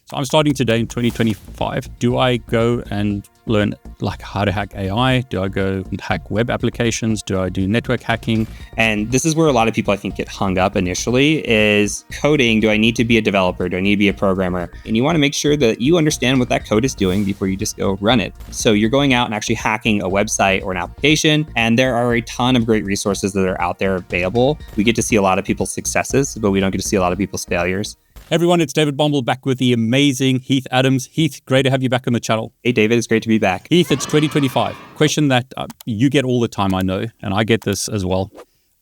So I'm starting today in 2025. Do I go and learn like how to hack AI? Do I go and hack web applications? Do I do network hacking? And this is where a lot of people, I think, get hung up initially is coding. Do I need to be a developer? Do I need to be a programmer? And you want to make sure that you understand what that code is doing before you just go run it. So you're going out and actually hacking a website or an application. And there are a ton of great resources that are out there available. We get to see a lot of people's successes, but we don't get to see a lot of people's failures. Everyone, it's David Bombal back with the amazing Heath Adams. Heath, great to have you back on the channel. Hey, David, it's great to be back. Heath, it's 2025. Question that you get all the time, I know, and I get this as well.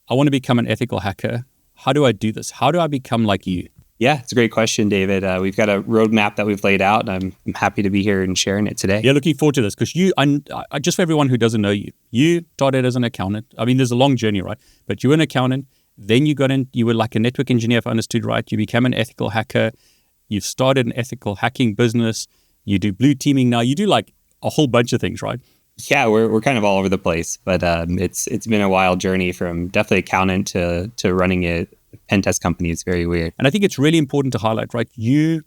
I want to become an ethical hacker. How do I do this? How do I become like you? Yeah, it's a great question, David. We've got a roadmap that we've laid out, and I'm happy to be here and sharing it today. Yeah, looking forward to this because just for everyone who doesn't know you started as an accountant. I mean, there's a long journey, right? But you were an accountant. Then you were like a network engineer, if I understood right. You became an ethical hacker. You've started an ethical hacking business. You do blue teaming now. You do like a whole bunch of things, right? Yeah, we're kind of all over the place, but it's been a wild journey from definitely accountant to running a pen test company. It's very weird. And I think it's really important to highlight, right? You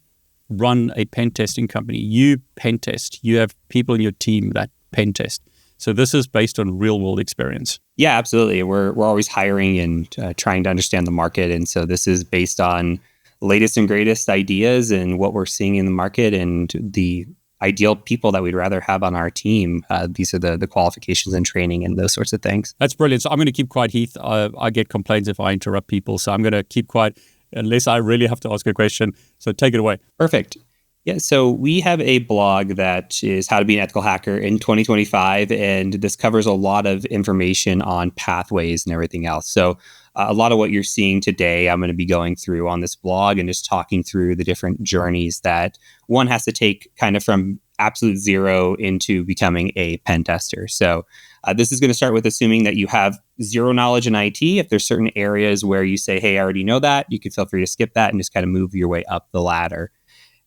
run a pen testing company. You pen test. You have people in your team that pen test. So this is based on real world experience. Yeah, absolutely. We're always hiring and trying to understand the market. And so this is based on latest and greatest ideas and what we're seeing in the market and the ideal people that we'd rather have on our team. These are the qualifications and training and those sorts of things. That's brilliant. So I'm going to keep quiet, Heath. I get complaints if I interrupt people. So I'm going to keep quiet unless I really have to ask a question. So take it away. Perfect. Yeah, so we have a blog that is How to Be an Ethical Hacker in 2025, and this covers a lot of information on pathways and everything else. So a lot of what you're seeing today, I'm going to be going through on this blog and just talking through the different journeys that one has to take kind of from absolute zero into becoming a pen tester. So this is going to start with assuming that you have zero knowledge in IT. If there's certain areas where you say, hey, I already know that, you can feel free to skip that and just kind of move your way up the ladder.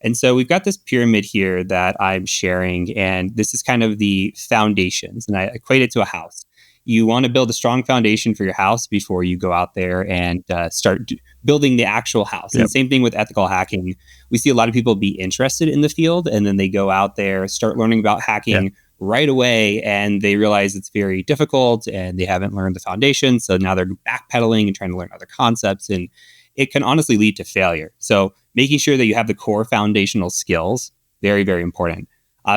And so we've got this pyramid here that I'm sharing, and this is kind of the foundations, and I equate it to a house. You want to build a strong foundation for your house before you go out there and start building the actual house. Yep. And same thing with ethical hacking. We see a lot of people be interested in the field, and then they go out there, start learning about hacking right away, and they realize it's very difficult, and they haven't learned the foundation. So now they're backpedaling and trying to learn other concepts, and it can honestly lead to failure. So making sure that you have the core foundational skills, very, very important.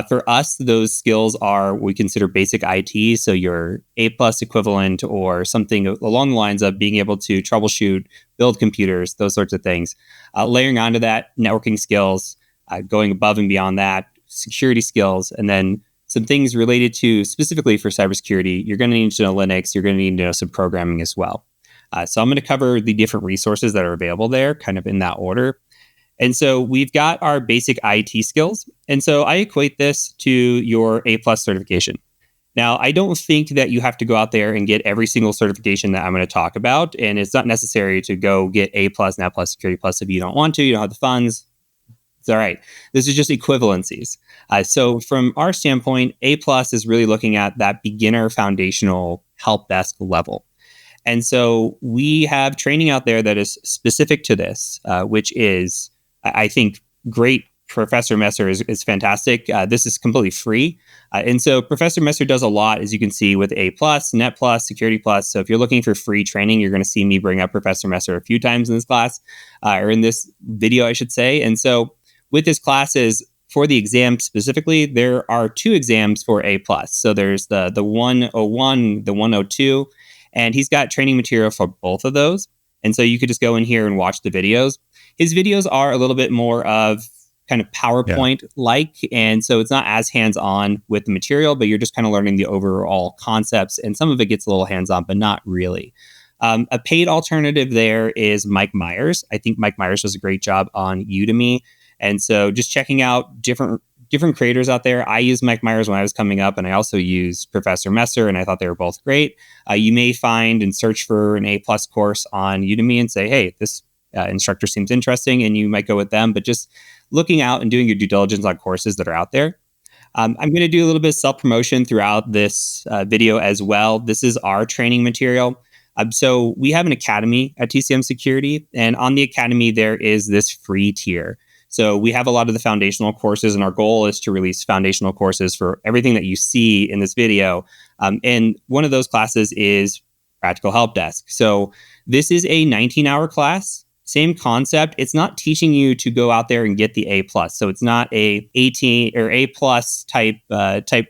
For us, those skills are what we consider basic IT. So your A+ equivalent or something along the lines of being able to troubleshoot, build computers, those sorts of things. Layering onto that, networking skills, going above and beyond that, security skills, and then some things related to specifically for cybersecurity. You're going to need to know Linux. You're going to need to know some programming as well. So I'm going to cover the different resources that are available there, kind of in that order. And so we've got our basic IT skills. And so I equate this to your A+ certification. Now, I don't think that you have to go out there and get every single certification that I'm going to talk about. And it's not necessary to go get A+, NAT+, Security Plus if you don't want to, you don't have the funds. It's all right. This is just equivalencies. So from our standpoint, A+ is really looking at that beginner foundational help desk level. And so we have training out there that is specific to this, which is, I think, great. Professor Messer is fantastic. This is completely free. And so Professor Messer does a lot, as you can see, with A+, NET+, Security Plus. So if you're looking for free training, you're going to see me bring up Professor Messer a few times in this class, or in this video, I should say. And so with this classes, for the exam specifically, there are 2 exams for A+. So there's the 101, the 102. And he's got training material for both of those. And so you could just go in here and watch the videos. His videos are a little bit more of kind of PowerPoint-like. And so it's not as hands-on with the material, but you're just kind of learning the overall concepts. And some of it gets a little hands-on, but not really. A paid alternative there is Mike Myers. I think Mike Myers does a great job on Udemy. And so just checking out different creators out there. I used Mike Myers when I was coming up, and I also used Professor Messer, and I thought they were both great. You may find and search for an A+ course on Udemy and say, hey, this instructor seems interesting, and you might go with them. But just looking out and doing your due diligence on courses that are out there. I'm going to do a little bit of self-promotion throughout this video as well. This is our training material. So we have an academy at TCM Security, and on the academy, there is this free tier. So we have a lot of the foundational courses, and our goal is to release foundational courses for everything that you see in this video. And one of those classes is Practical Help Desk. So this is a 19-hour class. Same concept. It's not teaching you to go out there and get the A plus. So it's not a 18 or A plus type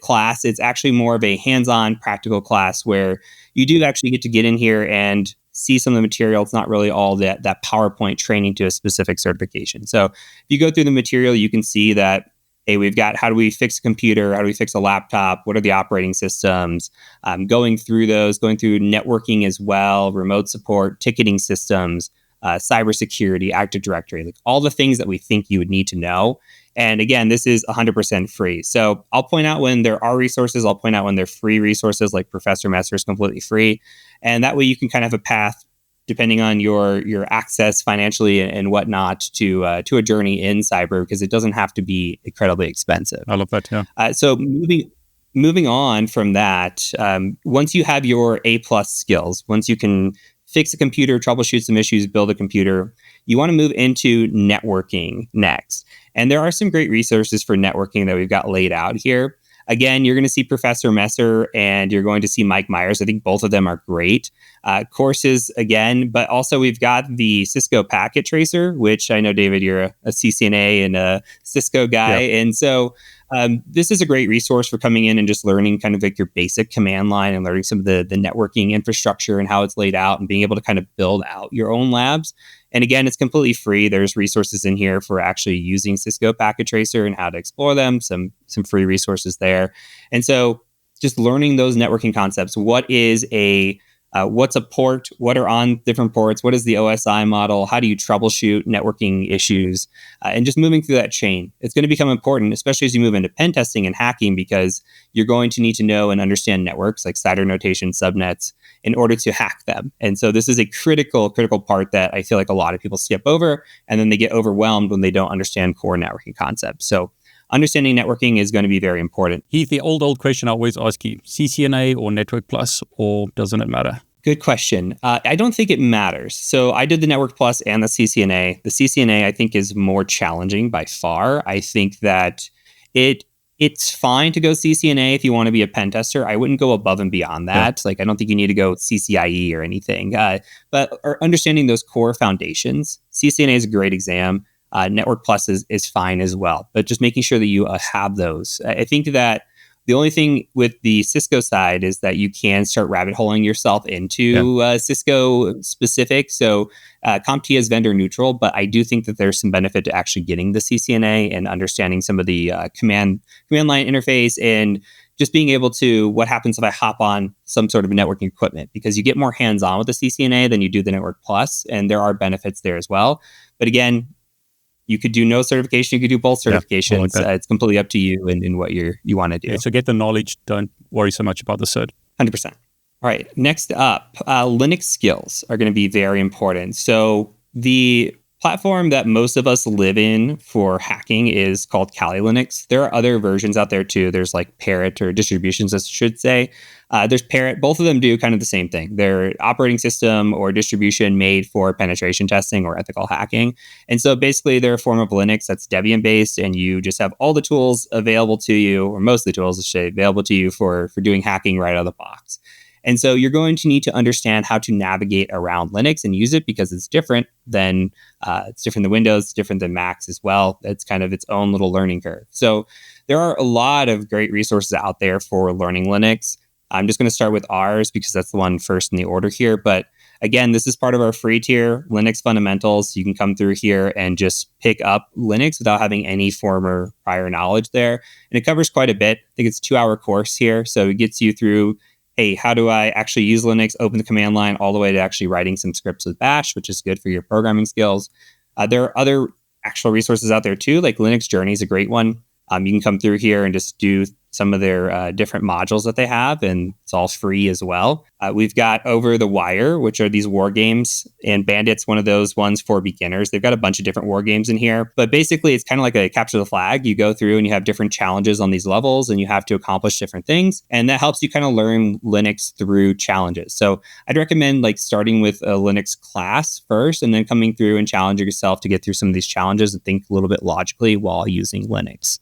class. It's actually more of a hands-on practical class where you do actually get to get in here and see some of the material. It's not really all that PowerPoint training to a specific certification. So if you go through the material, you can see that, hey, we've got how do we fix a computer? How do we fix a laptop? What are the operating systems? Going through networking as well, remote support, ticketing systems, cybersecurity, Active Directory, like all the things that we think you would need to know. And again, this is 100% free. So I'll point out when there are resources. I'll point out when they're free resources, like Professor Messer is completely free. And that way you can kind of have a path, depending on your access financially and whatnot, to a journey in cyber, because it doesn't have to be incredibly expensive. I love that, yeah. So moving on from that, once you have your A plus skills, once you can fix a computer, troubleshoot some issues, build a computer, you want to move into networking next. And there are some great resources for networking that we've got laid out here. Again, you're going to see Professor Messer and you're going to see Mike Myers. I think both of them are great courses again, but also we've got the Cisco Packet Tracer, which I know, David, you're a CCNA and a Cisco guy. Yep. And so this is a great resource for coming in and just learning kind of like your basic command line and learning some of the networking infrastructure and how it's laid out and being able to kind of build out your own labs. And again, it's completely free. There's resources in here for actually using Cisco Packet Tracer and how to explore them, some free resources there. And so just learning those networking concepts. What's a port? What are on different ports? What is the OSI model? How do you troubleshoot networking issues? And just moving through that chain. It's going to become important, especially as you move into pen testing and hacking, because you're going to need to know and understand networks like CIDR notation, subnets, in order to hack them. And so this is a critical part that I feel like a lot of people skip over, and then they get overwhelmed when they don't understand core networking concepts. So understanding networking is going to be very important. Heath, the old question I always ask you, CCNA or Network Plus, or doesn't it matter? Good question. I don't think it matters. So I did the Network Plus and the CCNA. The CCNA, I think, is more challenging by far. I think that it's fine to go CCNA if you want to be a pen tester. I wouldn't go above and beyond that. Yeah. Like, I don't think you need to go CCIE or anything. But understanding those core foundations, CCNA is a great exam. Network Plus is fine as well, but just making sure that you have those. I think that the only thing with the Cisco side is that you can start rabbit holing yourself into Cisco specific. So CompTIA is vendor neutral, but I do think that there's some benefit to actually getting the CCNA and understanding some of the command line interface and just being able to, what happens if I hop on some sort of networking equipment, because you get more hands-on with the CCNA than you do the Network Plus, and there are benefits there as well. But again, you could do no certification. You could do both certifications. Like it's completely up to you and what you want to do. Yeah, so get the knowledge. Don't worry so much about the cert. 100%. All right. Next up, Linux skills are going to be very important. So the platform that most of us live in for hacking is called Kali Linux. There are other versions out there too. There's like Parrot, or distributions, I should say. There's Parrot. Both of them do kind of the same thing. They're operating system or distribution made for penetration testing or ethical hacking. And so basically they're a form of Linux that's Debian based, and you just have all the tools available to you, or most of the tools available to you for doing hacking right out of the box. And so you're going to need to understand how to navigate around Linux and use it, because it's different than Windows, it's different than Macs as well. It's kind of its own little learning curve. So there are a lot of great resources out there for learning Linux. I'm just going to start with ours because that's the one first in the order here. But again, this is part of our free tier, Linux Fundamentals. You can come through here and just pick up Linux without having any former prior knowledge there. And it covers quite a bit. I think it's a 2-hour course here. So it gets you through, hey, how do I actually use Linux, open the command line, all the way to actually writing some scripts with Bash, which is good for your programming skills. There are other actual resources out there too, like Linux Journey is a great one. You can come through here and just do some of their different modules that they have, and it's all free as well. We've got Over the Wire, which are these war games, and Bandit's one of those ones for beginners. They've got a bunch of different war games in here, but basically it's kind of like a capture the flag. You go through and you have different challenges on these levels, and you have to accomplish different things, and that helps you kind of learn Linux through challenges. So I'd recommend like starting with a Linux class first, and then coming through and challenging yourself to get through some of these challenges and think a little bit logically while using Linux.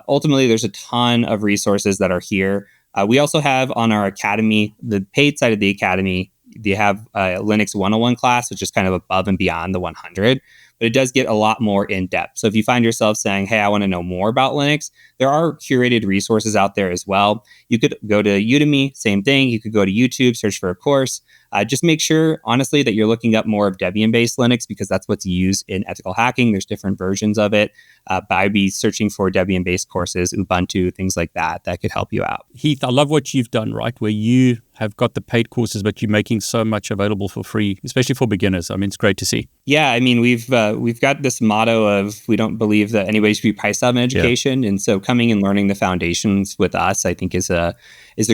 Ultimately, there's a ton of resources that are here. We also have on our academy, the paid side of the academy, they have a Linux 101 class, which is kind of above and beyond the 100, but it does get a lot more in depth. So if you find yourself saying, hey, I want to know more about Linux, there are curated resources out there as well. You could go to Udemy, same thing. You could go to YouTube, search for a course. Just make sure, honestly, that you're looking up more of Debian-based Linux because that's what's used in ethical hacking. There's different versions of it. But I'd be searching for Debian-based courses, Ubuntu, things like that, that could help you out. Heath, I love what you've done, right? Where you have got the paid courses, but you're making so much available for free, especially for beginners. I mean, it's great to see. Yeah, I mean, we've got this motto of we don't believe that anybody should be priced out of education, and so coming and learning the foundations with us, I think, is a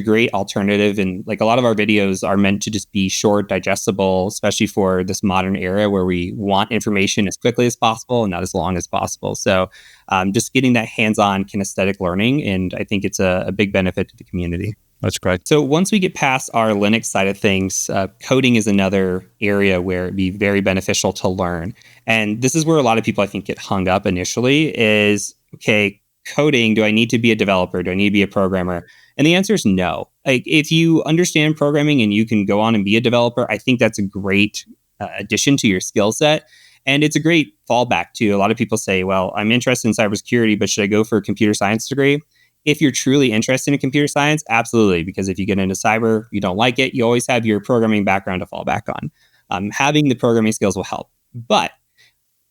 great alternative. And like a lot of our videos are meant to just be short, digestible, especially for this modern era where we want information as quickly as possible and not as long as possible. So just getting that hands-on kinesthetic learning, and I think it's a big benefit to the community. That's great. So once we get past our Linux side of things, coding is another area where it'd be very beneficial to learn. And this is where a lot of people, I think, get hung up initially is, okay, coding, do I need to be a developer? Do I need to be a programmer? And the answer is no. Like, if you understand programming and you can go on and be a developer, I think that's a great addition to your skill set. And it's a great fallback too. A lot of people say, well, I'm interested in cybersecurity, but should I go for a computer science degree? If you're truly interested in computer science, absolutely. Because if you get into cyber, you don't like it, you always have your programming background to fall back on. Having the programming skills will help. But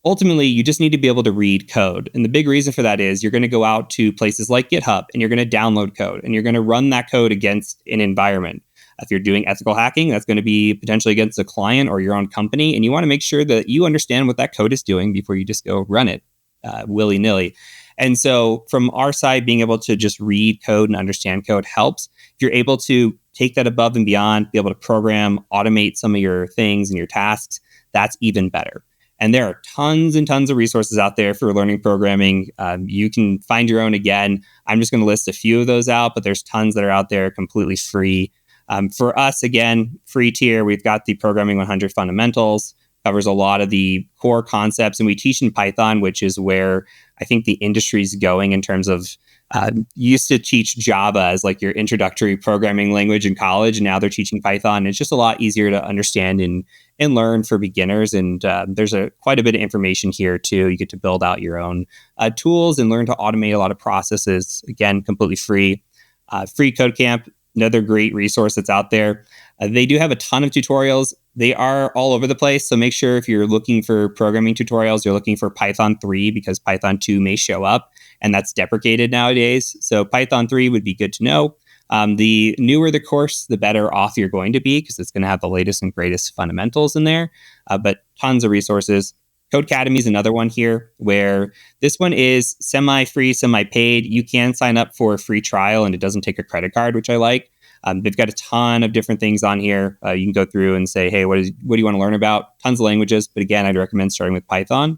ultimately, you just need to be able to read code. And the big reason for that is you're going to go out to places like GitHub and you're going to download code and you're going to run that code against an environment. If you're doing ethical hacking, that's going to be potentially against a client or your own company. And you want to make sure that you understand what that code is doing before you just go run it willy-nilly. And so from our side, being able to just read code and understand code helps. If you're able to take that above and beyond, be able to program, automate some of your things and your tasks, that's even better. And there are tons and tons of resources out there for learning programming. You can find your own again. I'm just going to list a few of those out, but there's tons that are out there completely free. For us, again, free tier, we've got the Programming 100 Fundamentals, covers a lot of the core concepts, and we teach in Python, which is where I think the industry's going in terms of used to teach Java as like your introductory programming language in college, and now they're teaching Python. It's just a lot easier to understand and learn for beginners. And there's quite a bit of information here too. You get to build out your own tools and learn to automate a lot of processes. Again, completely free. Free Code Camp, another great resource that's out there. They do have a ton of tutorials. They are all over the place. So make sure if you're looking for programming tutorials, you're looking for Python 3 because Python 2 may show up, and that's deprecated nowadays. So Python 3 would be good to know. The newer the course, the better off you're going to be because it's going to have the latest and greatest fundamentals in there, but tons of resources. Codecademy is another one here where this one is semi-free, semi-paid. You can sign up for a free trial and it doesn't take a credit card, which I like. They've got a ton of different things on here. You can go through and say, hey, what do you want to learn about? Tons of languages. But again, I'd recommend starting with Python.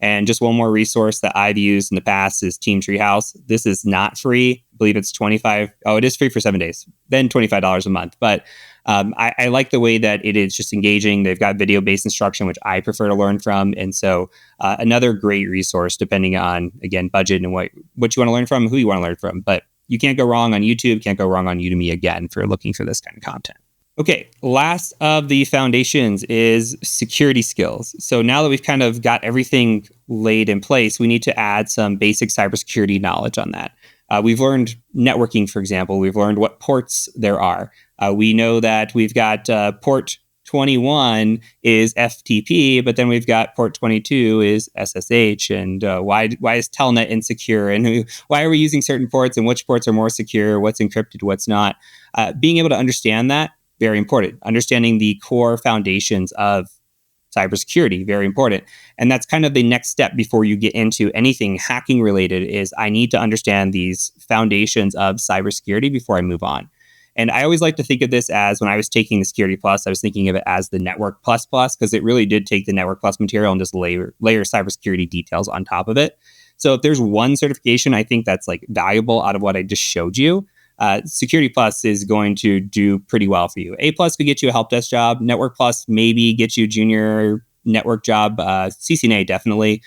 And just one more resource that I've used in the past is Team Treehouse. This is not free. I believe it's $25. Oh, it is free for 7 days, then $25 a month. But I like the way that it is just engaging. They've got video-based instruction, which I prefer to learn from. And so another great resource, depending on, again, budget and what you want to learn from, who you want to learn from. But you can't go wrong on YouTube, can't go wrong on Udemy again for looking for this kind of content. Okay, last of the foundations is security skills. So now that we've kind of got everything laid in place, we need to add some basic cybersecurity knowledge on that. We've learned networking, for example. We've learned what ports there are. We know that we've got port 21 is FTP, but then we've got port 22 is SSH. And why is Telnet insecure? And why are we using certain ports and which ports are more secure? What's encrypted, what's not? Being able to understand that, very important. Understanding the core foundations of cybersecurity, very important. And that's kind of the next step before you get into anything hacking related is I need to understand these foundations of cybersecurity before I move on. And I always like to think of this as when I was taking the Security Plus, I was thinking of it as the Network Plus Plus, because it really did take the Network Plus material and just layer cybersecurity details on top of it. So if there's one certification I think that's like valuable out of what I just showed you, Security Plus is going to do pretty well for you. A Plus could get you a help desk job. Network Plus maybe get you a junior network job. CCNA definitely.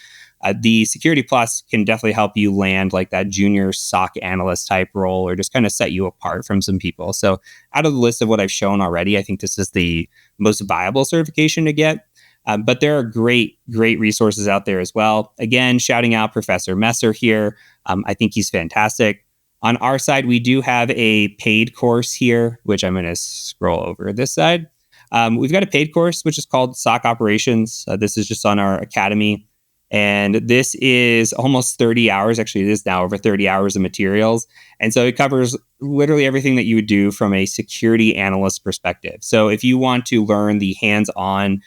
The Security Plus can definitely help you land like that junior SOC analyst type role or just kind of set you apart from some people. So out of the list of what I've shown already, I think this is the most viable certification to get. But there are great resources out there as well. Again, shouting out Professor Messer here. I think he's fantastic. On our side, we do have a paid course here, which I'm going to scroll over this side. We've got a paid course, which is called SOC Operations. This is just on our academy. And this is almost 30 hours. Actually, it is now over 30 hours of materials. And so it covers literally everything that you would do from a security analyst perspective. So if you want to learn the hands-on,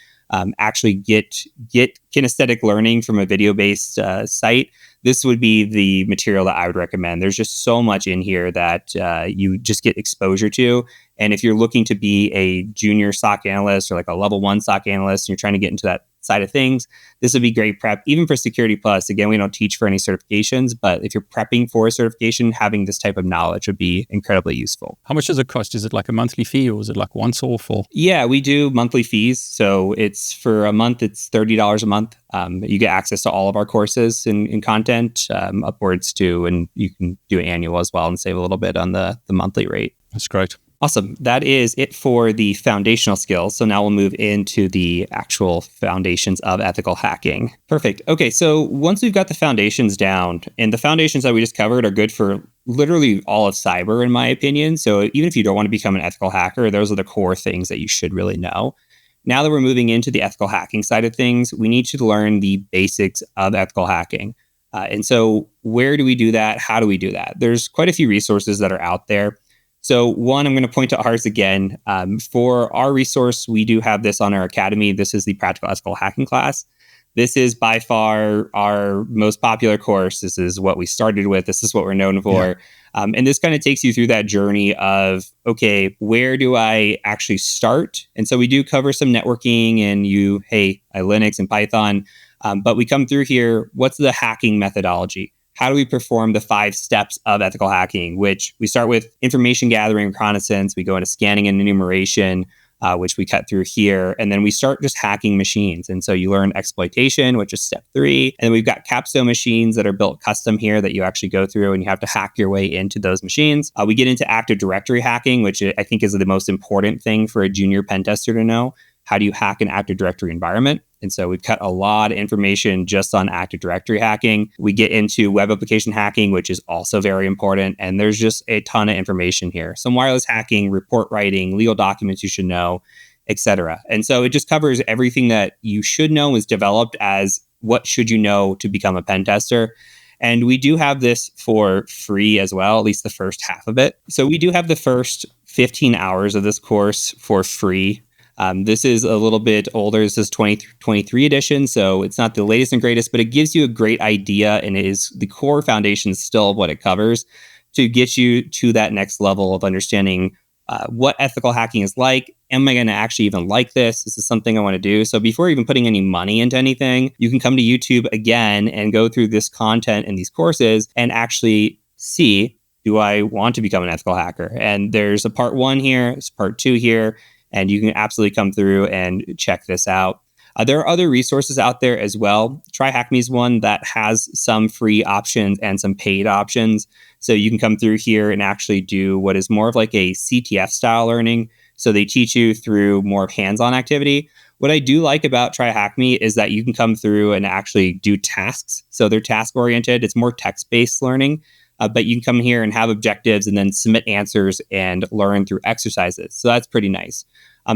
actually get kinesthetic learning from a video-based site, this would be the material that I would recommend. There's just so much in here that you just get exposure to. And if you're looking to be a junior SOC analyst or like a level 1 SOC analyst, and you're trying to get into that side of things, this would be great prep. Even for Security Plus, again, we don't teach for any certifications, but if you're prepping for a certification, having this type of knowledge would be incredibly useful. How much does it cost? Is it like a monthly fee or is it like once off? Or? Yeah, we do monthly fees. So it's for a month, it's $30 a month. You get access to all of our courses and content upwards to, and you can do an annual as well and save a little bit on the monthly rate. That's great. Awesome. That is it for the foundational skills. So now we'll move into the actual foundations of ethical hacking. Perfect. Okay, so once we've got the foundations down, and the foundations that we just covered are good for literally all of cyber, in my opinion. So even if you don't want to become an ethical hacker, those are the core things that you should really know. Now that we're moving into the ethical hacking side of things, we need to learn the basics of ethical hacking. And so where do we do that? How do we do that? There's quite a few resources that are out there. So one, I'm going to point to ours again. For our resource, we do have this on our academy. This is the Practical Ethical Hacking class. This is by far our most popular course. This is what we started with. This is what we're known for. Yeah. And this kind of takes you through that journey of, okay, where do I actually start? And so we do cover some networking and Linux and Python. But we come through here, what's the hacking methodology? How do we perform the 5 steps of ethical hacking, which we start with information gathering, reconnaissance. We go into scanning and enumeration, which we cut through here. And then we start just hacking machines. And so you learn exploitation, which is step 3. And then we've got capstone machines that are built custom here that you actually go through and you have to hack your way into those machines. We get into Active Directory hacking, which I think is the most important thing for a junior pen tester to know. How do you hack an Active Directory environment? And so we've cut a lot of information just on Active Directory hacking. We get into web application hacking, which is also very important. And there's just a ton of information here. Some wireless hacking, report writing, legal documents you should know, etc. And so it just covers everything that you should know is developed as what should you know to become a pen tester. And we do have this for free as well, at least the first half of it. So we do have the first 15 hours of this course for free. This is a little bit older. This is 2023 edition, so it's not the latest and greatest, but it gives you a great idea, and it is the core foundation still of what it covers to get you to that next level of understanding what ethical hacking is like. Am I going to actually even like this? This is something I want to do. So before even putting any money into anything, you can come to YouTube again and go through this content and these courses and actually see, do I want to become an ethical hacker? And there's a part 1 here, there's part 2 here. And you can absolutely come through and check this out. There are other resources out there as well. TryHackMe is one that has some free options and some paid options. So you can come through here and actually do what is more of like a CTF style learning. So they teach you through more hands-on activity. What I do like about TryHackMe is that you can come through and actually do tasks. So they're task-oriented. It's more text-based learning. But you can come here and have objectives and then submit answers and learn through exercises. So that's pretty nice.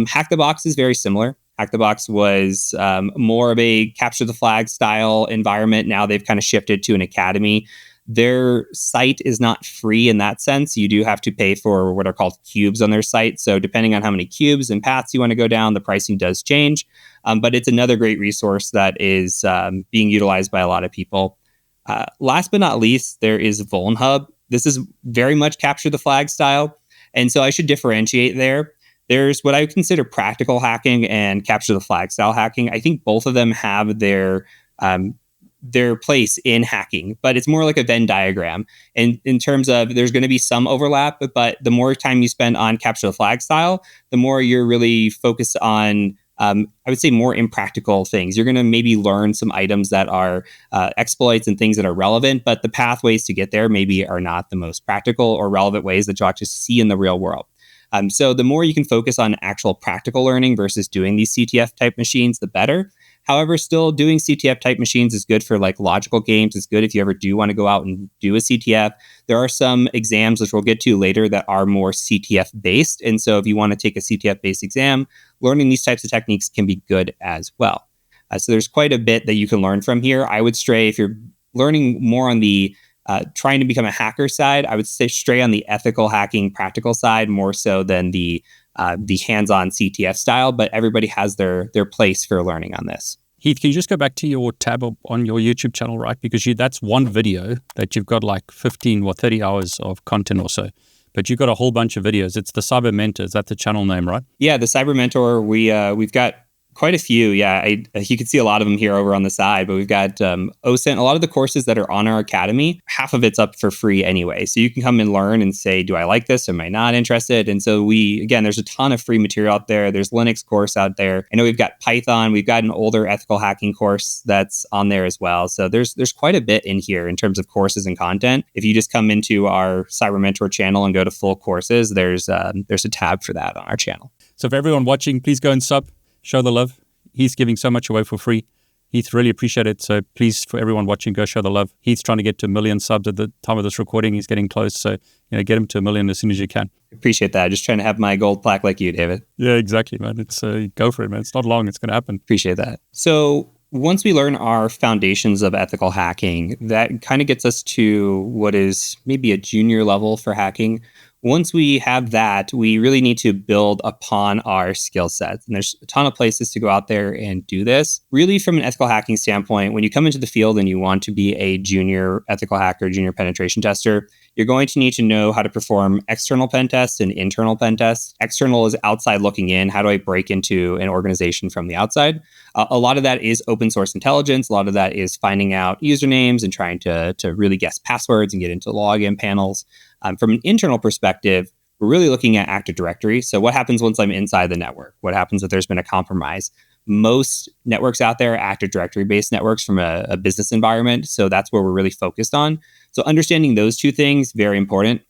Hack the Box is very similar. Hack the Box was more of a capture the flag style environment. Now they've kind of shifted to an academy. Their site is not free in that sense. You do have to pay for what are called cubes on their site. So depending on how many cubes and paths you want to go down, the pricing does change. but it's another great resource that is being utilized by a lot of people. Last but not least, there is VulnHub. This is very much capture the flag style. And so I should differentiate there. There's what I would consider practical hacking and capture the flag style hacking. I think both of them have their place in hacking, but it's more like a Venn diagram. And in terms of there's going to be some overlap, but the more time you spend on capture the flag style, the more you're really focused on I would say more impractical things. You're going to maybe learn some items that are exploits and things that are relevant, but the pathways to get there maybe are not the most practical or relevant ways that you'll actually see in the real world. So the more you can focus on actual practical learning versus doing these CTF type machines, the better. However, still doing CTF type machines is good for like logical games. It's good if you ever do want to go out and do a CTF. There are some exams, which we'll get to later, that are more CTF based. And so if you want to take a CTF based exam, learning these types of techniques can be good as well. So there's quite a bit that you can learn from here. I would stray, if you're learning more on the trying to become a hacker side, I would say stray on the ethical hacking, practical side more so than the hands-on CTF style, but everybody has their place for learning on this. Heath, can you just go back to your tab on your YouTube channel, right? Because that's one video that you've got like 15 or 30 hours of content or so, but you've got a whole bunch of videos. It's the Cyber Mentor. Is that the channel name, right? Yeah, the Cyber Mentor. We've got quite a few. Yeah, you can see a lot of them here over on the side, but we've got OSINT. A lot of the courses that are on our academy, half of it's up for free anyway. So you can come and learn and say, do I like this? Am I not interested? And so there's a ton of free material out there. There's Linux course out there. I know we've got Python. We've got an older ethical hacking course that's on there as well. So there's quite a bit in here in terms of courses and content. If you just come into our Cyber Mentor channel and go to full courses, there's a tab for that on our channel. So for everyone watching, please go and show the love. He's giving so much away for free. Heath, really appreciate it. So please, for everyone watching, go show the love. Heath's trying to get to 1 million subs at the time of this recording. He's getting close. So, get him to 1 million as soon as you can. Appreciate that. Just trying to have my gold plaque like you, David. Yeah, exactly, man. It's go for it, man. It's not long. It's going to happen. Appreciate that. So once we learn our foundations of ethical hacking, that kind of gets us to what is maybe a junior level for hacking. Once we have that, we really need to build upon our skill sets. And there's a ton of places to go out there and do this. Really, from an ethical hacking standpoint, when you come into the field and you want to be a junior ethical hacker, junior penetration tester, you're going to need to know how to perform external pen tests and internal pen tests. External is outside looking in. How do I break into an organization from the outside? A lot of that is open source intelligence. A lot of that is finding out usernames and trying to really guess passwords and get into login panels. From an internal perspective, we're really looking at Active Directory. So what happens once I'm inside the network? What happens if there's been a compromise? Most networks out there are Active Directory-based networks from a business environment. So that's where we're really focused on. So understanding those two things, very important.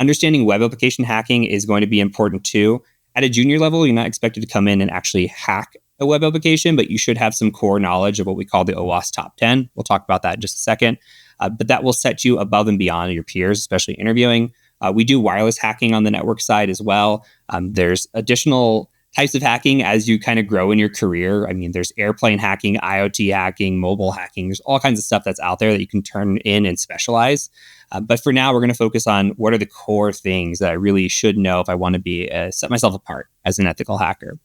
Understanding web application hacking is going to be important too. At a junior level, you're not expected to come in and actually hack a web application, but you should have some core knowledge of what we call the OWASP Top 10. We'll talk about that in just a second. But that will set you above and beyond your peers, especially interviewing. We do wireless hacking on the network side as well. There's additional types of hacking as you kind of grow in your career. I mean, there's airplane hacking, IoT hacking, mobile hacking. There's all kinds of stuff that's out there that you can turn in and specialize. But for now, we're going to focus on what are the core things that I really should know if I want to be set myself apart as an ethical hacker.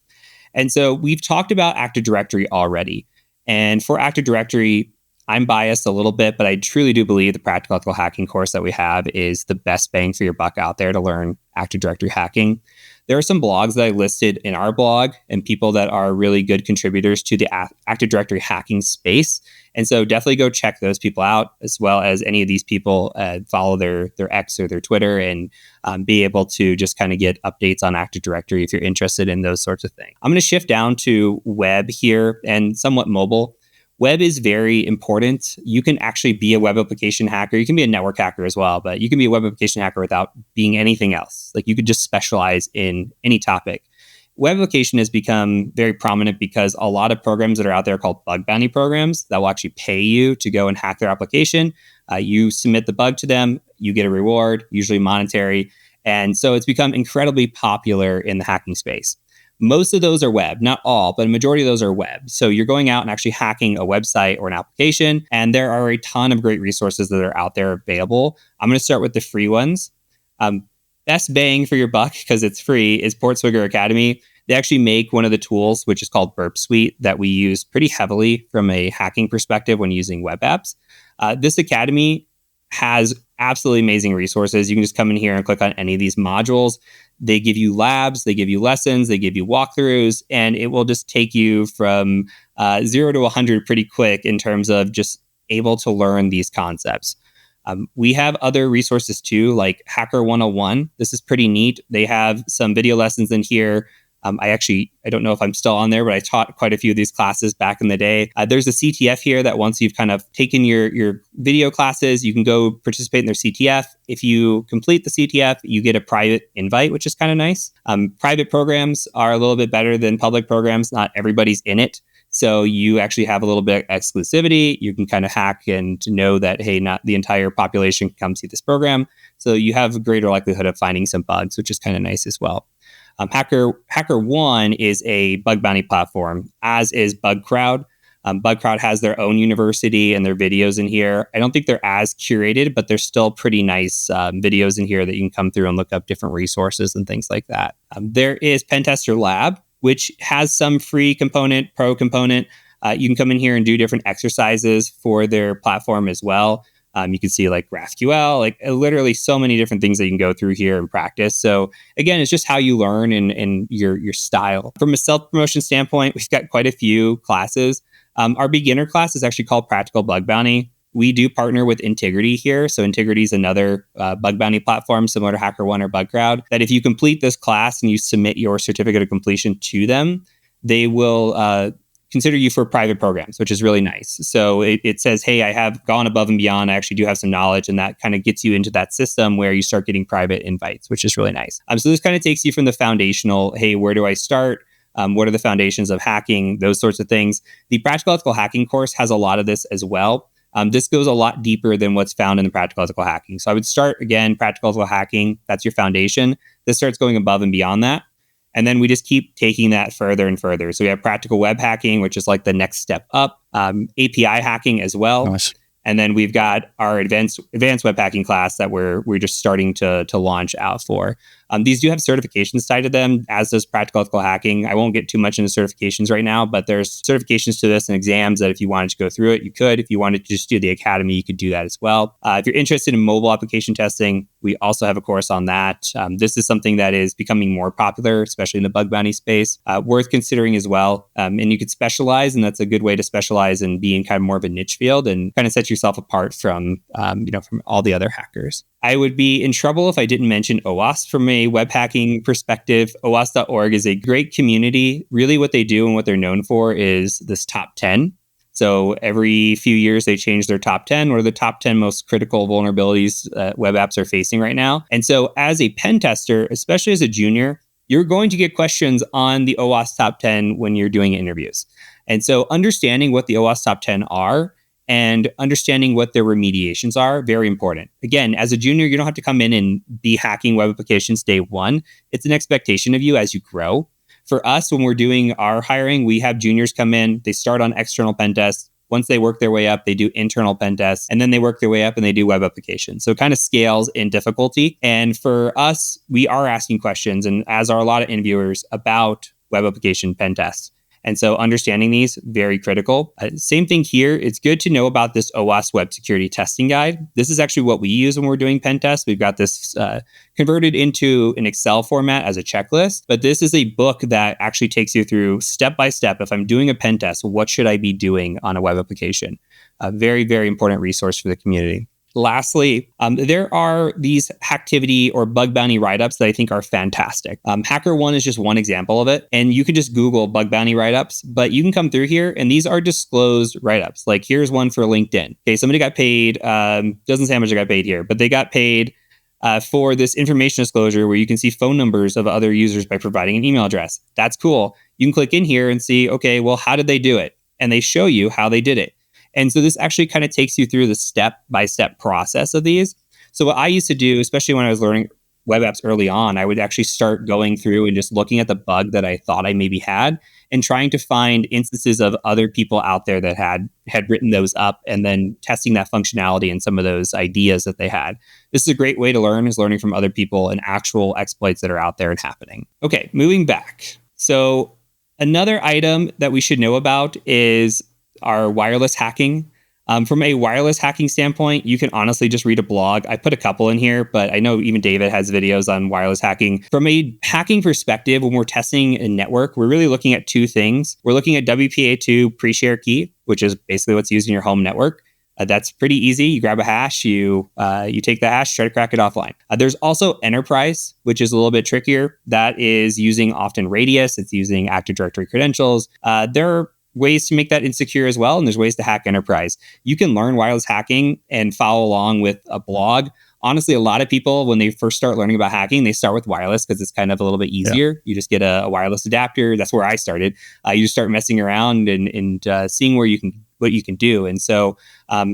And so we've talked about Active Directory already. And for Active Directory, I'm biased a little bit, but I truly do believe the practical ethical hacking course that we have is the best bang for your buck out there to learn Active Directory hacking. There are some blogs that I listed in our blog and people that are really good contributors to the Active Directory hacking space. And so definitely go check those people out, as well as any of these people follow their X or their Twitter and be able to just kind of get updates on Active Directory if you're interested in those sorts of things. I'm going to shift down to web here and somewhat mobile. Web is very important. You can actually be a web application hacker. You can be a network hacker as well, but you can be a web application hacker without being anything else. Like you could just specialize in any topic. Web application has become very prominent because a lot of programs that are out there called bug bounty programs that will actually pay you to go and hack their application. You submit the bug to them, you get a reward, usually monetary. And so it's become incredibly popular in the hacking space. Most of those are web, not all, but a majority of those are web. So you're going out and actually hacking a website or an application, and there are a ton of great resources that are out there available. I'm going to start with the free ones. Best bang for your buck, because it's free, is Portswigger Academy. They actually make one of the tools, which is called Burp Suite, that we use pretty heavily from a hacking perspective when using web apps. This academy has absolutely amazing resources. You can just come in here and click on any of these modules. They give you labs, they give you lessons, they give you walkthroughs, and it will just take you from 0 to 100 pretty quick in terms of just able to learn these concepts. We have other resources too, like Hacker 101. This is pretty neat. They have some video lessons in here. I don't know if I'm still on there, but I taught quite a few of these classes back in the day. There's a CTF here that once you've kind of taken your video classes, you can go participate in their CTF. If you complete the CTF, you get a private invite, which is kind of nice. Private programs are a little bit better than public programs. Not everybody's in it. So you actually have a little bit of exclusivity. You can kind of hack and know that, hey, not the entire population can come see this program. So you have a greater likelihood of finding some bugs, which is kind of nice as well. Hacker One is a bug bounty platform, as is BugCrowd. BugCrowd has their own university and their videos in here. I don't think they're as curated, but there's still pretty nice videos in here that you can come through and look up different resources and things like that. There is Pentester Lab, which has some free component, pro component. You can come in here and do different exercises for their platform as well. You can see like GraphQL, like literally so many different things that you can go through here and practice. So again, it's just how you learn and your style. From a self-promotion standpoint, we've got quite a few classes. Our beginner class is actually called Practical Bug Bounty. We do partner with Integrity here. So Integrity is another bug bounty platform similar to HackerOne or BugCrowd, that if you complete this class and you submit your certificate of completion to them, they will consider you for private programs, which is really nice. So it says, hey, I have gone above and beyond. I actually do have some knowledge, and that kind of gets you into that system where you start getting private invites, which is really nice. So this kind of takes you from the foundational, hey, where do I start? What are the foundations of hacking? Those sorts of things. The Practical Ethical Hacking course has a lot of this as well. This goes a lot deeper than what's found in the Practical Ethical Hacking. So I would start, again, Practical Ethical Hacking. That's your foundation. This starts going above and beyond that. And then we just keep taking that further and further. So we have Practical Web Hacking, which is like the next step up. API hacking as well. Nice. And then we've got our advanced web hacking class that we're just starting to launch out for. These do have certifications tied to them, as does Practical Ethical Hacking. I won't get too much into certifications right now, but there's certifications to this and exams that if you wanted to go through it, you could. If you wanted to just do the academy, you could do that as well. If you're interested in mobile application testing, we also have a course on that. This is something that is becoming more popular, especially in the bug bounty space. Worth considering as well. And you could specialize, and that's a good way to specialize and be in kind of more of a niche field and kind of set yourself apart from from all the other hackers. I would be in trouble if I didn't mention OWASP from a web hacking perspective. OWASP.org is a great community. Really what they do and what they're known for is this top 10. So every few years, they change their top 10. What are the top 10 most critical vulnerabilities web apps are facing right now? And so as a pen tester, especially as a junior, you're going to get questions on the OWASP top 10 when you're doing interviews. And so understanding what the OWASP top 10 are and understanding what their remediations are, very important. Again, as a junior, you don't have to come in and be hacking web applications day one. It's an expectation of you as you grow. For us, when we're doing our hiring, we have juniors come in, they start on external pen tests. Once they work their way up, they do internal pen tests, and then they work their way up and they do web applications. So it kind of scales in difficulty. And for us, we are asking questions, and as are a lot of interviewers, about web application pen tests. And so understanding these, very critical. Same thing here. It's good to know about this OWASP Web Security Testing Guide. This is actually what we use when we're doing pen tests. We've got this converted into an Excel format as a checklist. But this is a book that actually takes you through step by step. If I'm doing a pen test, what should I be doing on a web application? A very, very important resource for the community. Lastly, there are these hacktivity or bug bounty write-ups that I think are fantastic. HackerOne is just one example of it. And you can just Google bug bounty write-ups, but you can come through here and these are disclosed write-ups. Like here's one for LinkedIn. Okay, somebody got paid, doesn't say how much they got paid here, but they got paid for this information disclosure where you can see phone numbers of other users by providing an email address. That's cool. You can click in here and see, okay, well, how did they do it? And they show you how they did it. And so this actually kind of takes you through the step-by-step process of these. So what I used to do, especially when I was learning web apps early on, I would actually start going through and just looking at the bug that I thought I maybe had and trying to find instances of other people out there that had written those up and then testing that functionality and some of those ideas that they had. This is a great way to learn, is learning from other people and actual exploits that are out there and happening. Okay, moving back. So another item that we should know about is our wireless hacking. From a wireless hacking standpoint, you can honestly just read a blog. I put a couple in here, but I know even David has videos on wireless hacking. From a hacking perspective, when we're testing a network, we're really looking at two things. We're looking at WPA2 pre-share key, which is basically what's used in your home network. That's pretty easy. You grab a hash, you take the hash, try to crack it offline. There's also enterprise, which is a little bit trickier. That is using often radius. It's using Active Directory credentials. There are ways to make that insecure as well, and there's ways to hack enterprise. You can learn wireless hacking and follow along with a blog. Honestly, a lot of people, when they first start learning about hacking, they start with wireless because it's kind of a little bit easier. Yeah. You just get a wireless adapter. That's where I started. You just start messing around and seeing what you can do. And so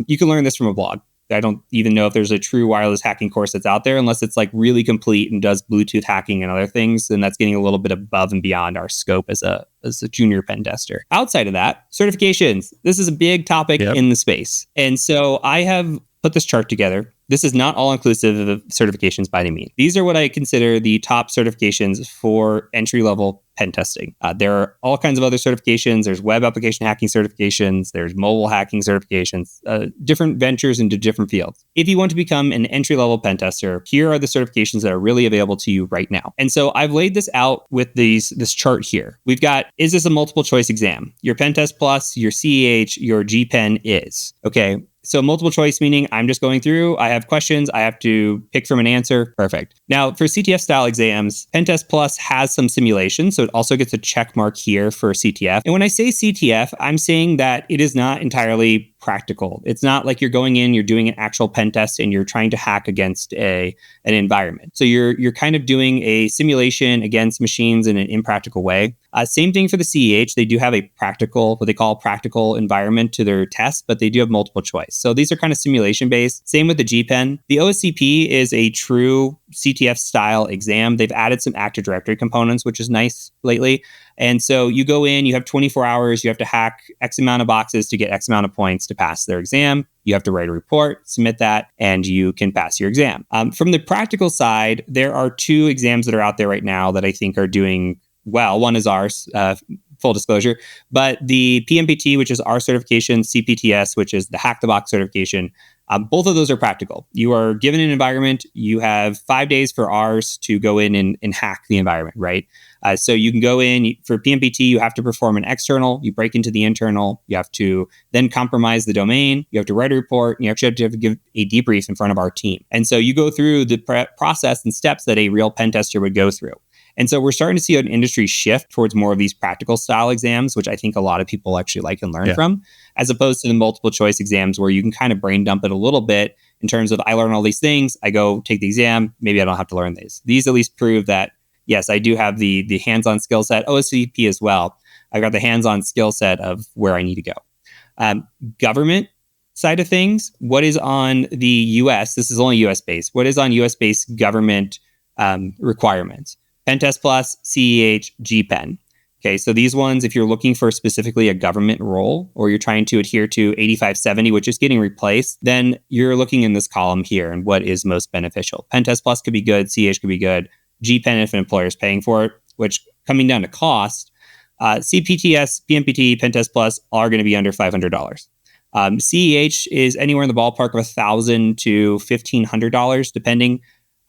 you can learn this from a blog. I don't even know if there's a true wireless hacking course that's out there, unless it's like really complete and does Bluetooth hacking and other things. And that's getting a little bit above and beyond our scope as a junior pen tester. Outside of that, certifications. This is a big topic in the space. And so I have put this chart together. This is not all inclusive of certifications by any means. These are what I consider the top certifications for entry-level pen testing. There are all kinds of other certifications. There's web application hacking certifications. There's mobile hacking certifications, different ventures into different fields. If you want to become an entry-level pen tester, here are the certifications that are really available to you right now. And so I've laid this out with this chart here. We've got, is this a multiple choice exam? Your Pen Test Plus, your CEH, your GPen is. Okay. So multiple choice, meaning I'm just going through, I have questions, I have to pick from an answer. Perfect. Now for CTF style exams, Pen Test Plus has some simulation. So it also gets a check mark here for CTF. And when I say CTF, I'm saying that it is not entirely practical. It's not like you're going in, you're doing an actual pen test and you're trying to hack against an environment. So you're kind of doing a simulation against machines in an impractical way. Same thing for the CEH. They do have a practical, what they call practical environment to their test, but they do have multiple choice. So these are kind of simulation based. Same with the GPen. The OSCP is a true CTF style exam. They've added some Active Directory components, which is nice lately. And so you go in, you have 24 hours, you have to hack X amount of boxes to get X amount of points to pass their exam. You have to write a report, submit that, and you can pass your exam. From the practical side, there are two exams that are out there right now that I think are doing well. One is ours, full disclosure, but the PMPT, which is our certification, CPTS, which is the Hack the Box certification, both of those are practical. You are given an environment. You have 5 days for ours to go in and hack the environment, right? So you can go in for PMPT, you have to perform an external, you break into the internal, you have to then compromise the domain, you have to write a report, and you have to give a debrief in front of our team. And so you go through the process and steps that a real pen tester would go through. And so we're starting to see an industry shift towards more of these practical style exams, which I think a lot of people actually like and learn from, as opposed to the multiple choice exams where you can kind of brain dump it a little bit in terms of, I learn all these things, I go take the exam, maybe I don't have to learn these. These at least prove that, yes, I do have the hands-on skill set, OSCP as well. I got the hands-on skill set of where I need to go. Government side of things, what is on the US, this is only US based, what is on US based government requirements? Pen Test Plus, CEH, GPen. Okay, so these ones, if you're looking for specifically a government role or you're trying to adhere to 8570, which is getting replaced, then you're looking in this column here and what is most beneficial. Pen Test Plus could be good, CEH could be good, GPen if an employer is paying for it, which coming down to cost, CPTS, PMPT, Pen Test Plus are going to be under $500. CEH is anywhere in the ballpark of $1,000 to $1,500, depending.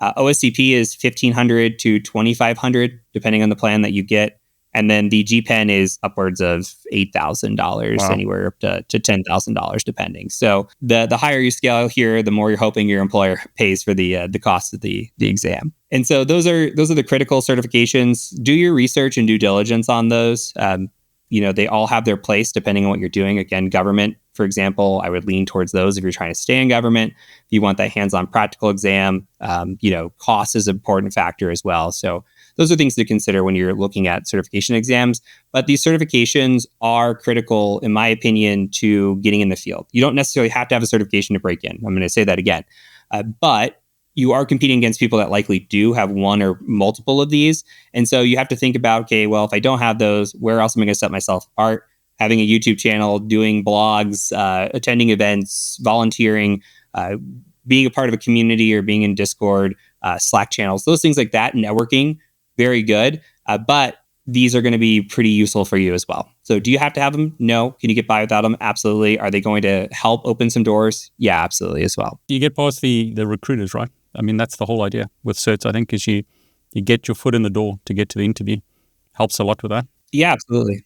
OSCP is $1,500 to $2,500, depending on the plan that you get. And then the GPen is upwards of $8,000, anywhere up to $10,000, depending. So the higher you scale here, the more you're hoping your employer pays for the cost of the exam. And so those are the critical certifications. Do your research and due diligence on those. They all have their place depending on what you're doing. Again, government, for example, I would lean towards those if you're trying to stay in government. If you want that hands-on practical exam, cost is an important factor as well. So those are things to consider when you're looking at certification exams. But these certifications are critical, in my opinion, to getting in the field. You don't necessarily have to have a certification to break in. I'm going to say that again. But you are competing against people that likely do have one or multiple of these. And so you have to think about, okay, well, if I don't have those, where else am I going to set myself apart? Having a YouTube channel, doing blogs, attending events, volunteering, being a part of a community or being in Discord, Slack channels, those things like that, networking, very good. But these are going to be pretty useful for you as well. So do you have to have them? No. Can you get by without them? Absolutely. Are they going to help open some doors? Yeah, absolutely as well. You get past the recruiters, right? I mean, that's the whole idea with certs, I think, is you get your foot in the door to get to the interview. Helps a lot with that. Yeah, absolutely.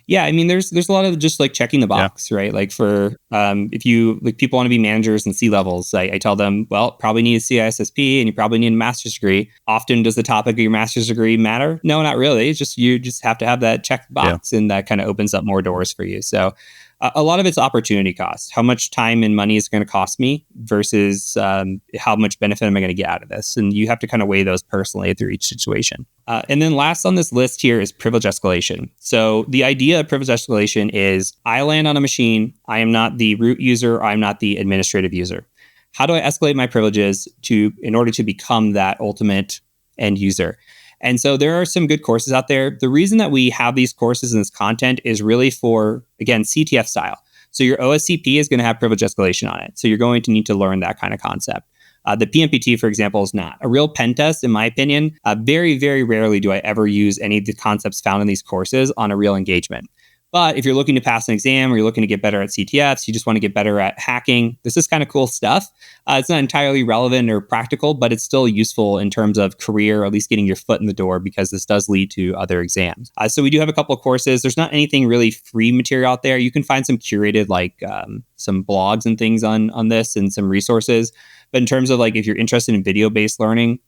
Yeah, I mean, there's a lot of just like checking the box, right? Like for if you like people want to be managers and C levels, I tell them, well, probably need a CISSP and you probably need a master's degree. Often, does the topic of your master's degree matter? No, not really. It's just you just have to have that check box, and that kind of opens up more doors for you. So a lot of it's opportunity cost. How much time and money is going to cost me versus how much benefit am I going to get out of this? And you have to kind of weigh those personally through each situation. And then last on this list here is privilege escalation. So the idea of privilege escalation is I land on a machine. I am not the root user. I'm not the administrative user. How do I escalate my privileges in order to become that ultimate end user? And so there are some good courses out there. The reason that we have these courses and this content is really for, again, CTF style. So your OSCP is going to have privilege escalation on it. So you're going to need to learn that kind of concept. The PMPT, for example, is not. A real pen test, in my opinion, very, very rarely do I ever use any of the concepts found in these courses on a real engagement. But if you're looking to pass an exam or you're looking to get better at CTFs, you just want to get better at hacking, this is kind of cool stuff. It's not entirely relevant or practical, but it's still useful in terms of career, or at least getting your foot in the door, because this does lead to other exams. So we do have a couple of courses. There's not anything really free material out there. You can find some curated, like some blogs and things on this and some resources. But in terms of like if you're interested in video-based learning,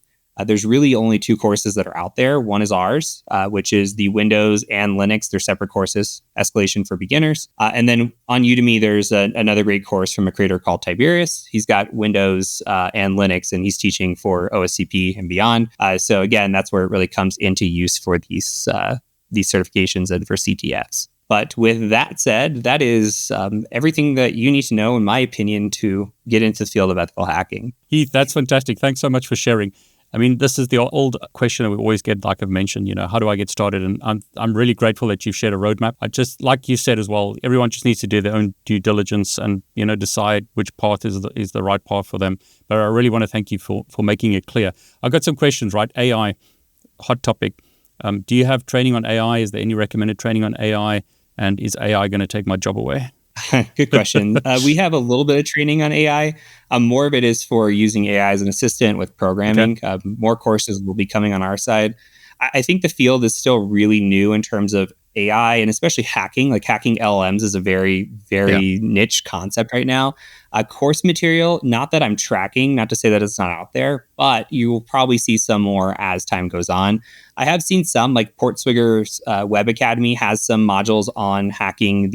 there's really only two courses that are out there. One is ours, which is the Windows and Linux. They're separate courses, Escalation for Beginners. And then on Udemy, there's another great course from a creator called Tiberius. He's got Windows and Linux, and he's teaching for OSCP and beyond. So again, that's where it really comes into use for these certifications and for CTFs. But with that said, that is everything that you need to know, in my opinion, to get into the field of ethical hacking. Heath, that's fantastic. Thanks so much for sharing. I mean, this is the old question that we always get, like I've mentioned, how do I get started? And I'm really grateful that you've shared a roadmap. I just, like you said as well, everyone just needs to do their own due diligence and, decide which path is the right path for them. But I really want to thank you for making it clear. I've got some questions, right? AI, hot topic. Do you have training on AI? Is there any recommended training on AI? And is AI going to take my job away? Good question. We have a little bit of training on AI. More of it is for using AI as an assistant with programming. Okay. More courses will be coming on our side. I think the field is still really new in terms of AI and especially hacking. Like hacking LLMs is a very, very niche concept right now. Course material, not that I'm tracking, not to say that it's not out there, but you will probably see some more as time goes on. I have seen some, like Portswigger's Web Academy has some modules on hacking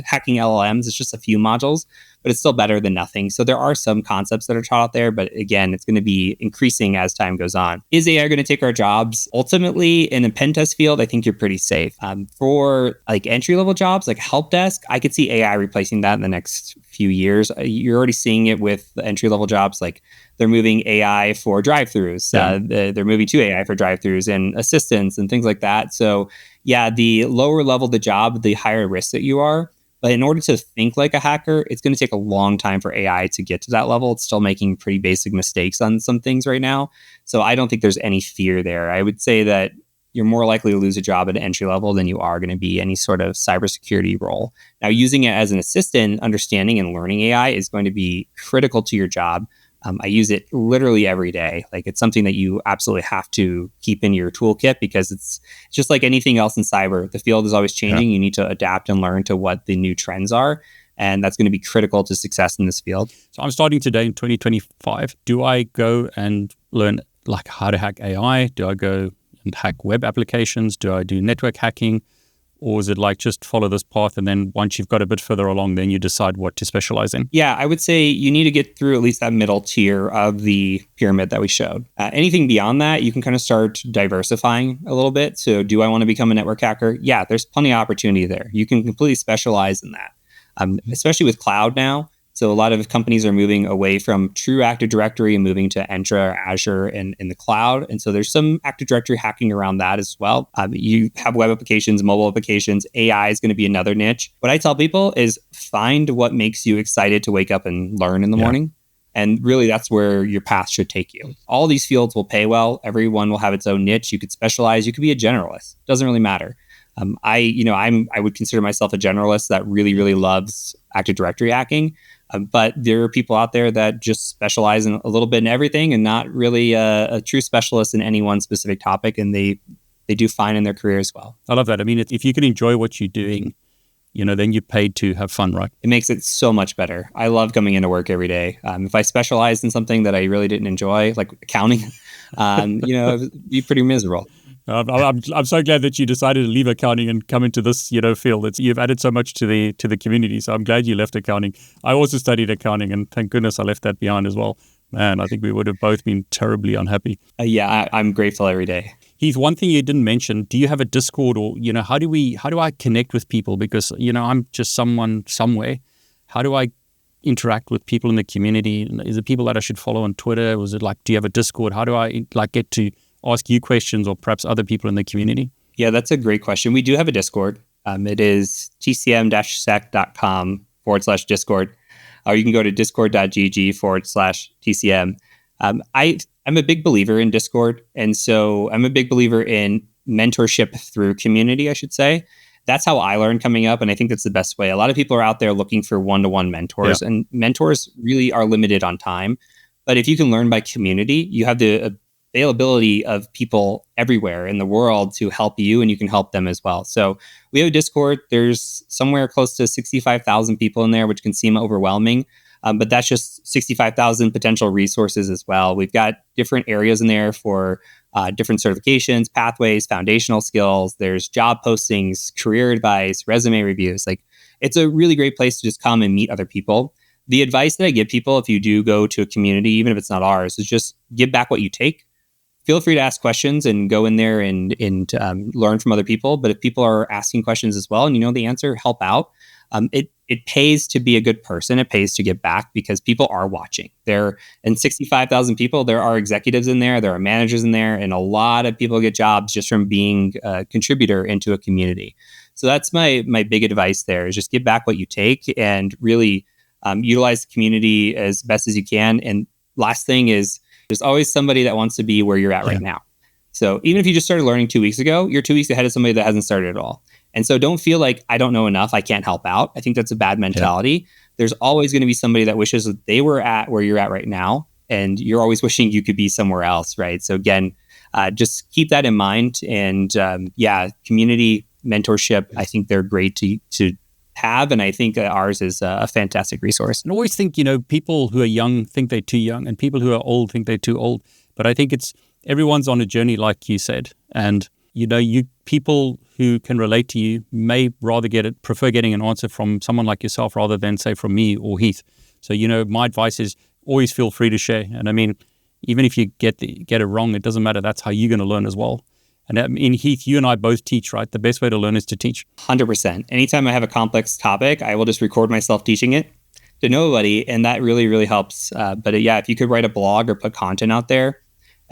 hacking LLMs. It's just a few modules, but it's still better than nothing. So there are some concepts that are taught out there, but again, it's going to be increasing as time goes on. Is AI going to take our jobs? Ultimately, in the pen test field, I think you're pretty safe. For like entry-level jobs, like help desk, I could see AI replacing that in the next few years. You're already seeing it with the entry-level jobs, like they're moving AI for drive-thrus. They're moving to AI for drive-thrus and assistants and things like that. So yeah, the lower level the job, the higher risk that you are. But in order to think like a hacker, it's going to take a long time for AI to get to that level. It's still making pretty basic mistakes on some things right now. So I don't think there's any fear there. I would say that you're more likely to lose a job at entry level than you are going to be any sort of cybersecurity role. Now, using it as an assistant, understanding and learning AI is going to be critical to your job. I use it literally every day. Like it's something that you absolutely have to keep in your toolkit because it's just like anything else in cyber. The field is always changing. Yeah. You need to adapt and learn to what the new trends are. And that's going to be critical to success in this field. So I'm starting today in 2025. Do I go and learn like how to hack AI? Do I go and hack web applications? Do I do network hacking? Or is it like just follow this path and then once you've got a bit further along, then you decide what to specialize in? Yeah, I would say you need to get through at least that middle tier of the pyramid that we showed. Anything beyond that, you can kind of start diversifying a little bit. So do I want to become a network hacker? Yeah, there's plenty of opportunity there. You can completely specialize in that, especially with cloud now. So a lot of companies are moving away from true Active Directory and moving to Entra, Azure, and in the cloud. And so there's some Active Directory hacking around that as well. You have web applications, mobile applications. AI is going to be another niche. What I tell people is find what makes you excited to wake up and learn in the morning. And really, that's where your path should take you. All these fields will pay well. Everyone will have its own niche. You could specialize. You could be a generalist. Doesn't really matter. I would consider myself a generalist that really, really loves Active Directory hacking. But there are people out there that just specialize in a little bit in everything and not really a true specialist in any one specific topic. And they do fine in their career as well. I love that. I mean, if you can enjoy what you're doing, then you're paid to have fun, right? It makes it so much better. I love coming into work every day. If I specialized in something that I really didn't enjoy, like accounting, it'd be pretty miserable. I'm so glad that you decided to leave accounting and come into this, field. You've added so much to the community. So I'm glad you left accounting. I also studied accounting, and thank goodness I left that behind as well. Man, I think we would have both been terribly unhappy. I'm grateful every day. Heath, one thing you didn't mention, do you have a Discord, or, how do I connect with people? Because, I'm just someone somewhere. How do I interact with people in the community? Is it people that I should follow on Twitter? Was it do you have a Discord? How do I get to ask you questions, or perhaps other people in the community? Yeah, that's a great question. We do have a Discord. It is tcm-sec.com/Discord. Or you can go to discord.gg/TCM. I'm a big believer in Discord. And so I'm a big believer in mentorship through community, I should say. That's how I learned coming up. And I think that's the best way. A lot of people are out there looking for one-to-one mentors, and mentors really are limited on time. But if you can learn by community, you have the availability of people everywhere in the world to help you, and you can help them as well. So we have a Discord. There's somewhere close to 65,000 people in there, which can seem overwhelming. But that's just 65,000 potential resources as well. We've got different areas in there for different certifications, pathways, foundational skills. There's job postings, career advice, resume reviews. It's a really great place to just come and meet other people. The advice that I give people, if you do go to a community, even if it's not ours, is just give back what you take. Feel free to ask questions and go in there and learn from other people. But if people are asking questions as well and you know the answer, help out. It pays to be a good person. It pays to give back because people are watching. And 65,000 people, there are executives in there, there are managers in there, and a lot of people get jobs just from being a contributor into a community. So that's my big advice there, is just give back what you take and really utilize the community as best as you can. And last thing is, there's always somebody that wants to be where you're at right now. So even if you just started learning 2 weeks ago, you're 2 weeks ahead of somebody that hasn't started at all. And so don't feel like I don't know enough, I can't help out. I think that's a bad mentality. Yeah. There's always going to be somebody that wishes that they were at where you're at right now, and you're always wishing you could be somewhere else, right? So again, just keep that in mind. And community mentorship, I think they're great to have, and I think ours is a fantastic resource. And I always think, people who are young think they're too young, and people who are old think they're too old. But I think everyone's on a journey, like you said, and people who can relate to you may prefer getting an answer from someone like yourself rather than, say, from me or Heath. So, my advice is always feel free to share. And I mean, even if you get it wrong, it doesn't matter. That's how you're going to learn as well. And in Heath, you and I both teach, right? The best way to learn is to teach. 100%. Anytime I have a complex topic, I will just record myself teaching it to nobody, and that really, really helps. But if you could write a blog or put content out there,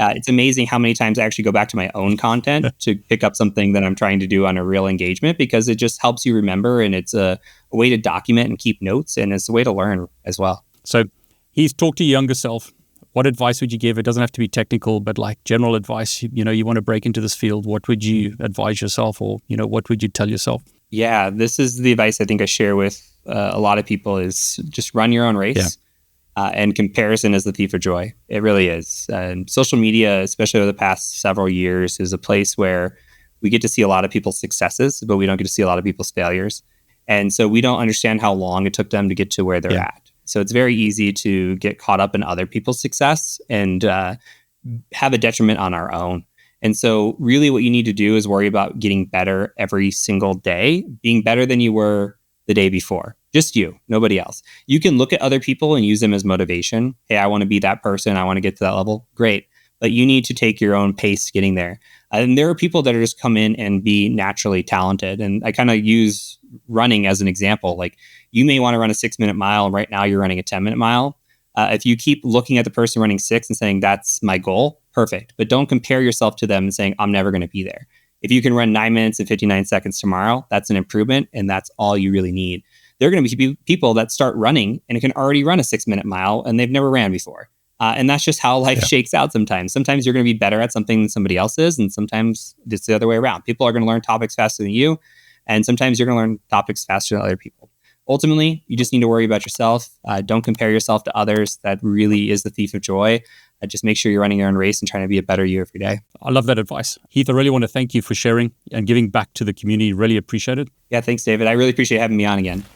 it's amazing how many times I actually go back to my own content to pick up something that I'm trying to do on a real engagement, because it just helps you remember, and it's a way to document and keep notes, and it's a way to learn as well. So Heath, talk to your younger self. What advice would you give? It doesn't have to be technical, but like general advice. You want to break into this field. What would you advise yourself, or, what would you tell yourself? Yeah, this is the advice I think I share with a lot of people, is just run your own race. Yeah. And comparison is the thief of joy. It really is. And social media, especially over the past several years, is a place where we get to see a lot of people's successes, but we don't get to see a lot of people's failures. And so we don't understand how long it took them to get to where they're at. So it's very easy to get caught up in other people's success and have a detriment on our own. And so really what you need to do is worry about getting better every single day, being better than you were the day before. Just you, nobody else. You can look at other people and use them as motivation. Hey, I want to be that person. I want to get to that level. Great. But you need to take your own pace getting there. And there are people that are just come in and be naturally talented. And I kind of use running as an example. Like, you may want to run a 6-minute mile. Right now, you're running a 10-minute mile. If you keep looking at the person running 6 and saying, that's my goal, perfect. But don't compare yourself to them and saying, I'm never going to be there. If you can run 9 minutes and 59 seconds tomorrow, that's an improvement. And that's all you really need. there are going to be people that start running and it can already run a 6-minute mile and they've never ran before. And that's just how life shakes out sometimes. Sometimes you're going to be better at something than somebody else is, and sometimes it's the other way around. People are going to learn topics faster than you, and sometimes you're going to learn topics faster than other people. Ultimately, you just need to worry about yourself. Don't compare yourself to others. That really is the thief of joy. Just make sure you're running your own race and trying to be a better you every day. I love that advice. Heath, I really want to thank you for sharing and giving back to the community. Really appreciate it. Yeah, thanks, David. I really appreciate having me on again.